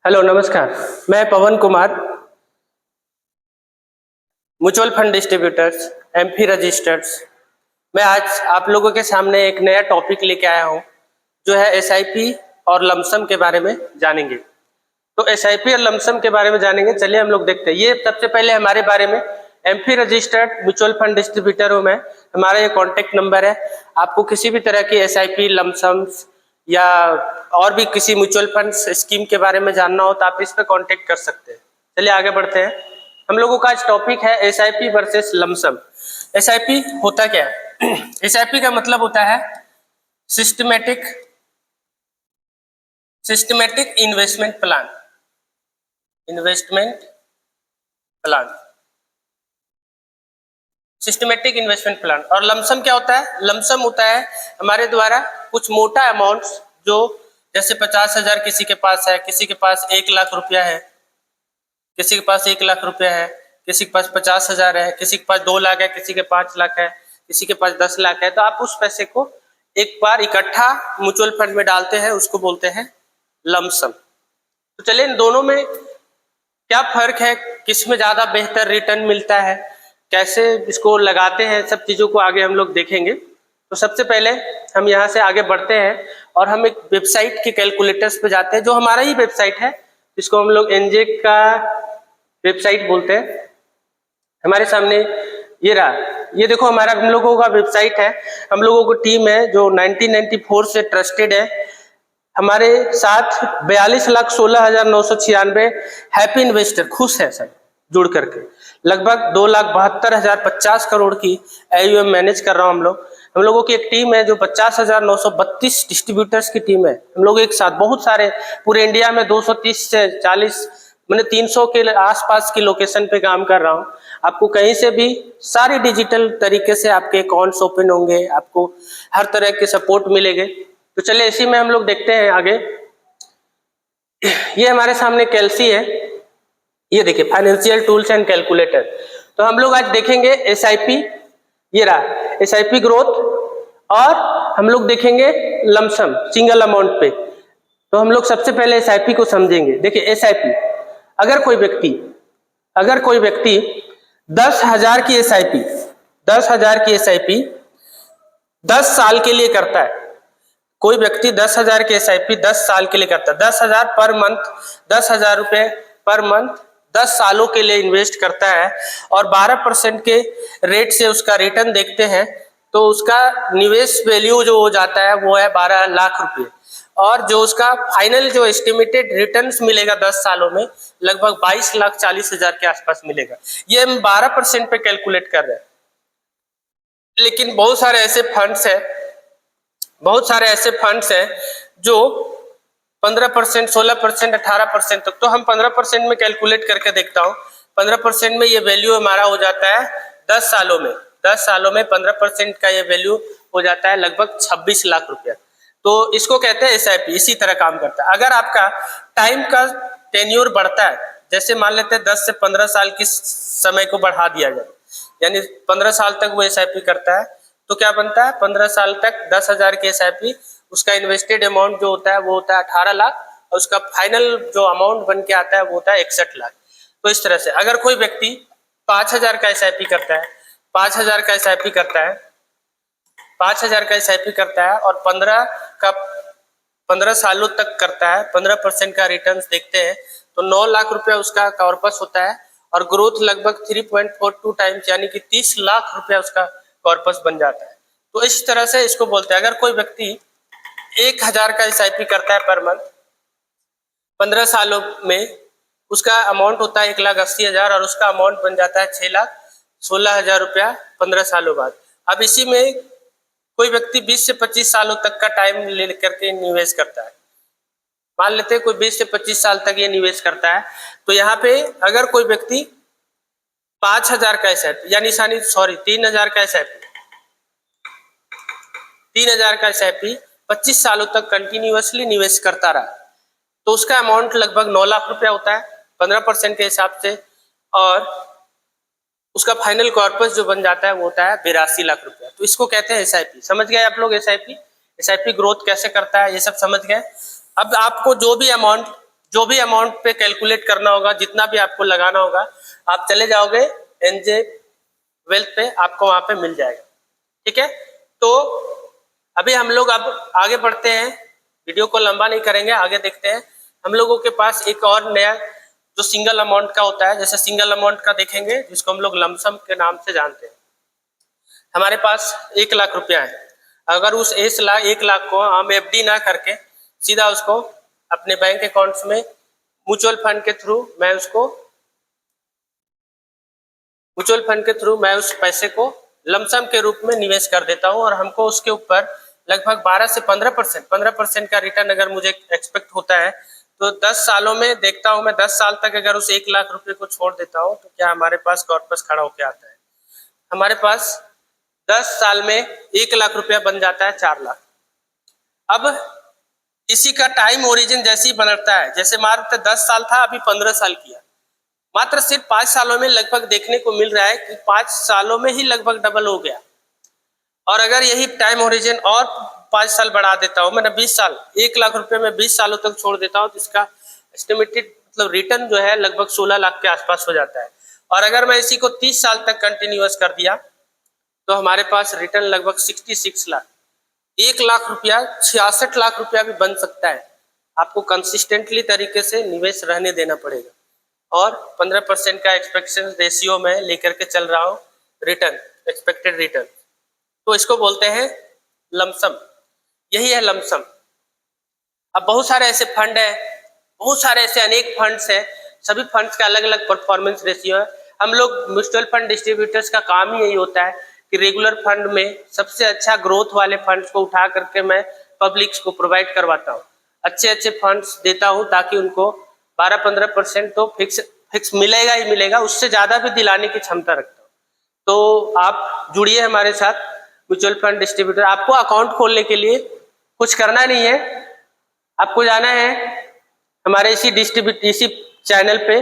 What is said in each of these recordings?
Hello नमस्कार। मैं Pawan Kumar, mutual fund distributors, AMFI registers. मैं आज आप लोगों के सामने एक नया टॉपिक लेके आया हूँ जो है एसआईपी और लमसम के बारे में जानेंगे। तो एसआईपी और लमसम के बारे में जानेंगे। चलिए हम लोग देखते हैं। ये सबसे पहले हमारे बारे में AMFI registered mutual fund distributor हूँ मैं। हमारा ये कॉन्टेक्ट नंबर है। आपको किसी भी तरह की एसआईपी लमसम्स या और भी किसी म्यूचुअल फंड स्कीम के बारे में जानना हो तो आप इस पर कॉन्टेक्ट कर सकते हैं। चलिए आगे बढ़ते हैं। हम लोगों का आज टॉपिक है एसआईपी वर्सेस लमसम। एसआईपी होता क्या है? एसआईपी का मतलब होता है systematic investment plan. Systematic investment plan. और लमसम क्या होता है? लमसम होता है हमारे द्वारा कुछ मोटा अमाउंट्स, जो जैसे 50,000 किसी के पास है, किसी के पास 1,00,000 रुपया है, किसी के पास 1,00,000 रुपया है, किसी के पास 50,000 है, किसी के पास 2,00,000 है, किसी के 5,00,000 है, किसी के पास 10,00,000 है। तो आप उस पैसे को एक बार इकट्ठा म्यूचुअल फंड में डालते हैं, उसको बोलते हैं लमसम। तो चलिए इन दोनों में क्या फर्क है, किसमें ज्यादा बेहतर रिटर्न मिलता है, कैसे इसको लगाते हैं, सब चीजों को आगे हम लोग देखेंगे। तो सबसे पहले हम यहाँ से आगे बढ़ते हैं और हम एक वेबसाइट के कैलकुलेटर्स पे जाते हैं, जो हमारा ही वेबसाइट है, जिसको हम लोग एनजे का वेबसाइट बोलते हैं। हमारे सामने ये रहा, ये देखो हमारा हम लोगों का वेबसाइट है। हम लोगों को टीम है जो 1994 से ट्रस्टेड है। हमारे साथ 42,16,996 हैप्पी इन्वेस्टर खुश है सर जुड़ करके। लगभग 2,72,050 करोड़ की AUM मैनेज कर रहा हूँ हम लोगों की एक टीम है जो 50,932 डिस्ट्रीब्यूटर्स की टीम है। हम लोग एक साथ बहुत सारे पूरे इंडिया में 230 से 40 मैंने 300 के आसपास की लोकेशन पे काम कर रहा हूँ। आपको कहीं से भी सारी डिजिटल तरीके से आपके अकाउंट्स ओपन होंगे, आपको हर तरह के सपोर्ट मिलेंगे। तो चलिए इसी में हम लोग देखते हैं आगे। ये हमारे सामने कैल्सी है, ये देखिए फाइनेंशियल टूल्स एंड कैलकुलेटर। तो हम लोग आज देखेंगे एसआईपी, ये रहा एसआईपी ग्रोथ, और हम लोग देखेंगे लमसम सिंगल अमाउंट पे। तो हम लोग सबसे पहले एसआईपी को समझेंगे। देखिए एसआईपी, अगर कोई व्यक्ति 10,000 की एसआईपी 10 साल के लिए करता है, कोई व्यक्ति 10,000 की एसआईपी 10 साल के लिए करता है, 10,000 पर मंथ, 10,000 रुपए पर मंथ 10 सालों के लिए इन्वेस्ट करता है, और 12% के रेट से उसका रिटर्न देखते हैं, तो उसका निवेश वैल्यू जो हो जाता है वो है 12 लाख रुपए। और जो उसका फाइनल जो एस्टिमेटेड रिटर्न्स मिलेगा 10 सालों में, लगभग 22,40,000 के आसपास मिलेगा। ये हम 12% पे कैलकुलेट कर रहे हैं। लेकिन बहुत सारे ऐसे फंड्स हैं जो 15%, 16%, 18% तक। तो हम 15% में कैलकुलेट करके देखता हूँ। 15% में ये वैल्यू हमारा हो जाता है 10 सालों में। 10 सालों में 15% का ये वैल्यू हो जाता है लगभग 26 लाख रुपया। तो इसको कहते हैं एसआईपी। इसी तरह काम करता है। अगर आपका टाइम का टेन्योर बढ़ता है, जैसे मान लेते हैं 10 से 15 साल की समय को बढ़ा दिया जाए, यानी 15 साल तक वो एसआईपी करता है, तो क्या बनता है? 15 साल तक 10,000 की एसआईपी, उसका इन्वेस्टेड अमाउंट जो होता है वो होता है 18 लाख, और उसका फाइनल जो अमाउंट बन के आता है वो होता है 61 लाख। तो इस तरह से अगर कोई व्यक्ति 5,000 का एसआईपी करता है, 5,000 का एसआईपी करता है, 5,000 का एसआईपी करता है और 15 सालों तक करता है, 15% का रिटर्न देखते हैं, तो 9 लाख रुपया उसका कॉर्पस होता है, और ग्रोथ लगभग 3.42 टाइम्स, यानी कि 30 लाख रुपया उसका कॉर्पस बन जाता है। तो इस तरह से इसको बोलते हैं। अगर कोई व्यक्ति 1,000 का एसआईपी करता है पर मंथ, 15 सालों में उसका अमाउंट होता है 1,80,000, और उसका अमाउंट बन जाता है 6,16,000 रुपया 15 सालों बाद। अब इसी में कोई व्यक्ति 20 से 25 सालों तक का टाइम ले करके निवेश करता है। मान लेते हैं कोई 20 से 25 साल तक ये निवेश करता है, तो यहाँ पे अगर कोई व्यक्ति 5,000 का एसआईपी, यानी 3,000 का एसआईपी 25 सालों तक कंटिन्यूअसली निवेश करता रहा, तो उसका अमाउंट लगभग 9 लाख रुपया होता है 15% के हिसाब से, और उसका फाइनल कॉर्पस जो बन जाता है वो होता है 82 लाख रुपया। तो इसको कहते हैं एसआईपी। समझ गए आप लोग? एसआईपी ग्रोथ कैसे करता है, ये सब समझ गए। अब आपको जो भी अमाउंट जो भी अमाउंट पे कैलकुलेट करना होगा, जितना भी आपको लगाना होगा, आप चले जाओगे एनजे वेल्थ पे, आपको वहां पे मिल जाएगा। ठीक है, तो अभी हम लोग अब आगे बढ़ते हैं, वीडियो को लंबा नहीं करेंगे, आगे देखते हैं। हम लोगों के पास एक और नया जो सिंगल अमाउंट का होता है, जैसे सिंगल अमाउंट का देखेंगे जिसको हम लोग लमसम के नाम से जानते हैं। हमारे पास 1 लाख रुपया है, अगर उस 1 लाख को हम एफडी ना करके सीधा उसको अपने बैंक अकाउंट्स में म्यूचुअल फंड के थ्रू मैं उस पैसे को लमसम के रूप में निवेश कर देता हूं, और हमको उसके ऊपर लगभग 12 से 15% का रिटर्न अगर मुझे एक्सपेक्ट होता है, तो 10 सालों में देखता हूं मैं, 10 साल तक अगर उस 1 लाख रुपए को छोड़ देता हूं, तो क्या हमारे पास कॉर्पस खड़ा होकर आता है। हमारे पास 10 साल में 1 लाख रुपया बन जाता है 4 लाख। अब इसी का टाइम ओरिजिन जैसे ही बनता है, जैसे मात्र 10 साल था, अभी 15 साल किया, मात्र सिर्फ 5 सालों में लगभग देखने को मिल रहा है कि 5 सालों में ही लगभग डबल हो गया। और अगर यही टाइम ओरिजिन और 5 साल बढ़ा देता हूं, मैंने 20 साल, 1 लाख रुपए में 20 सालों तक छोड़ देता हूं, तो इसका एस्टिमेटेड मतलब रिटर्न जो है लगभग 16 लाख के आसपास हो जाता है। और अगर मैं इसी को 30 साल तक कंटिन्यूअस कर दिया, तो हमारे पास रिटर्न लगभग 66 लाख, 1 लाख रुपया 66 लाख रुपया भी बन सकता है। आपको कंसिस्टेंटली तरीके से निवेश रहने देना पड़ेगा, और 15% का एक्सपेक्टेशन रेशियो में लेकर के चल रहा हूं रिटर्न, एक्सपेक्टेड रिटर्न, तो इसको बोलते हैं लमसम। यही है लमसम। अब बहुत सारे ऐसे फंड है, बहुत सारे ऐसे अनेक फंड्स हैं, सभी फंड्स का अलग अलग परफॉर्मेंस रेशियो है। हम लोग म्यूचुअल फंड डिस्ट्रीब्यूटर्स का काम ही यही होता है कि रेगुलर फंड में सबसे अच्छा ग्रोथ वाले फंड्स को उठा करके मैं पब्लिक्स को प्रोवाइड करवाता हूँ, अच्छे अच्छे फंड्स देता हूँ, ताकि उनको 12-15% तो फिक्स मिलेगा ही मिलेगा, उससे ज्यादा भी दिलाने की क्षमता रखता हूँ। तो आप जुड़िए हमारे साथ म्यूचुअल फंड डिस्ट्रीब्यूटर। आपको अकाउंट खोलने के लिए कुछ करना नहीं है, आपको जाना है हमारे इसी चैनल पे,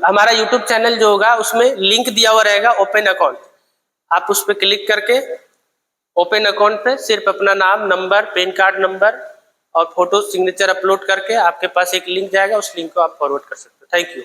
हमारा यूट्यूब चैनल जो होगा उसमें लिंक दिया हुआ रहेगा ओपन अकाउंट, आप उस पर क्लिक करके ओपन अकाउंट पे सिर्फ अपना नाम, नंबर, पैन कार्ड नंबर और फोटो सिग्नेचर अपलोड करके आपके पास एक लिंक जाएगा, उस लिंक को आप फॉरवर्ड कर सकते हो। Thank you.